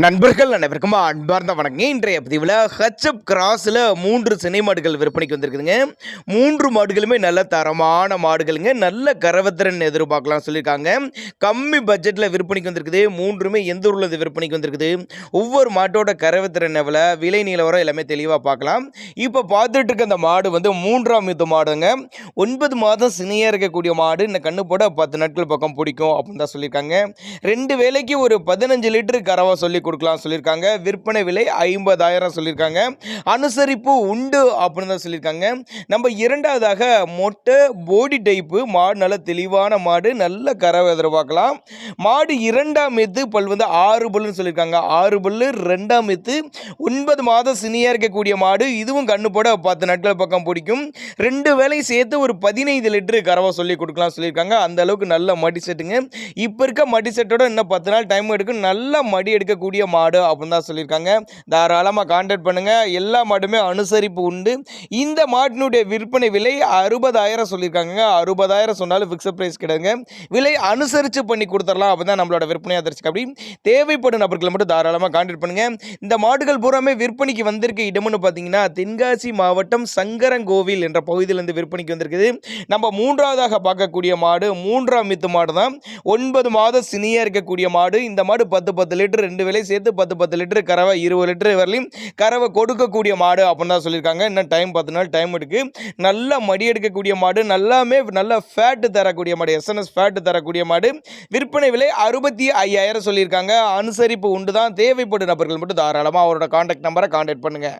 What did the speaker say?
நண்பர்கள் அனைவருக்கும் அன்பார்ந்த வணக்கம். இன்றைய பதிவில் ஹெச்எப் கிராஸில் 3 சினை மாடுகள் விற்பனைக்கு வந்திருக்குதுங்க. 3 மாடுகளுமே நல்ல தரமான மாடுகளுங்க. நல்ல கறவத்திறன் எதிர்பார்க்கலாம் சொல்லியிருக்காங்க. கம்மி பட்ஜெட்டில் விற்பனைக்கு வந்திருக்குது. 3மே எந்த ஊரில் விற்பனைக்கு வந்திருக்குது, ஒவ்வொரு மாட்டோட கறவத்திறன் எவ்வளோ, விலை நிலவரம் எல்லாமே தெளிவாக பார்க்கலாம். இப்போ பார்த்துட்டு இருக்க அந்த மாடு வந்து 3ஆம் ஈத்து மாடுங்க. 9 மாதம் சினையாக இருக்கக்கூடிய மாடு. இந்த கண்ணு போட 10 நாட்கள் பக்கம் பிடிக்கும் அப்படின்னு தான் சொல்லியிருக்காங்க. 2 வேளைக்கு ஒரு 15 லிட்டர் கறவை சொல்லி கொடுக்கலாம் சொல்லியிருக்காங்க. விற்பனை விலை 50,000 சொல்லியிருக்காங்க. அனுசரிப்பு உண்டு அப்படின்னு தான் சொல்லியிருக்காங்க. நம்ம இரண்டாவதாக மொட்டை போடி டைப்பு மாடு, நல்ல தெளிவான மாடு, நல்ல கறவை எதிர்பார்க்கலாம். மாடு 2ஆம் ஈத்து பல் வந்து 6 பல்லுன்னு சொல்லியிருக்காங்க. 6 பல்லு 2ஆம் ஈத்து 9 மாதம் சினியா இருக்கக்கூடிய மாடு. இதுவும் கண்ணு போட 10 நாட்கள் பக்கம் பிடிக்கும். 2 வேலை சேர்த்து ஒரு 15 லிட்டரு கறவை சொல்லி கொடுக்கலாம் சொல்லியிருக்காங்க. அந்த அளவுக்கு நல்ல மடி செட்டுங்க. இப்போ இருக்க மடி செட்டோட இன்னும் 10 நாள் டைம் எடுக்கும். நல்ல மடி எடுக்கக்கூடிய மாடு அப்படின்னு தான் சொல்லியிருக்காங்க. தாராளமாக கான்டாக்ட் பண்ணுங்க. எல்லா மாடுமே அனுசரிப்பு உண்டு. இந்த மாட்டினுடைய விற்பனை விலை 60,000 சொல்லியிருக்காங்க. 60,000 சொன்னாலும் ஃபிக்ஸட் பிரைஸ் கிடையாதுங்க. விலை அனுசரித்து பண்ணி கொடுத்துடலாம். அப்போ தான் நம்மளோட விற்பனை ஆதரிச்சு. அப்படி தேவைப்படும் நபர்களை மட்டும் தாராளமாக கான்டாக்ட் பண்ணுங்க. இந்த மாடுகள் பூராமே விற்பனைக்கு வந்திருக்க இடம்னு பார்த்தீங்கன்னா தென்காசி மாவட்டம் சங்கரங்கோவில் என்ற பகுதியிலிருந்து விற்பனைக்கு வந்திருக்குது. நம்ம 3ஆவதாக பார்க்கக்கூடிய மாடு 3ஆம் ஈத்து மாடு தான். 9 மாதம் சினியா இருக்கக்கூடிய மாடு. இந்த மாடு 10 லிட்டர் 2 வேலை சேர்த்து 10 லிட்டர் கறவை 20 லிட்டர் வரலையும் கறவை கொடுக்கக்கூடிய மாடு அப்படின்னு தான் சொல்லியிருக்காங்க. இன்னும் டைம் 10 நாள் டைம் எடுக்கு. நல்ல மடி எடுக்கக்கூடிய மாடு, நல்ல ஃபேட்டு தரக்கூடிய மாடு, எஸ்என்எஸ் ஃபேட்டு தரக்கூடிய மாடு. விற்பனை விலை 65,000 சொல்லியிருக்காங்க. அனுசரிப்பு உண்டு தான். தேவைப்படும் நபர்கள் மட்டும் தாராளமாக அவரோட கான்டாக்ட் நம்பரை கான்டாக்ட் பண்ணுங்க.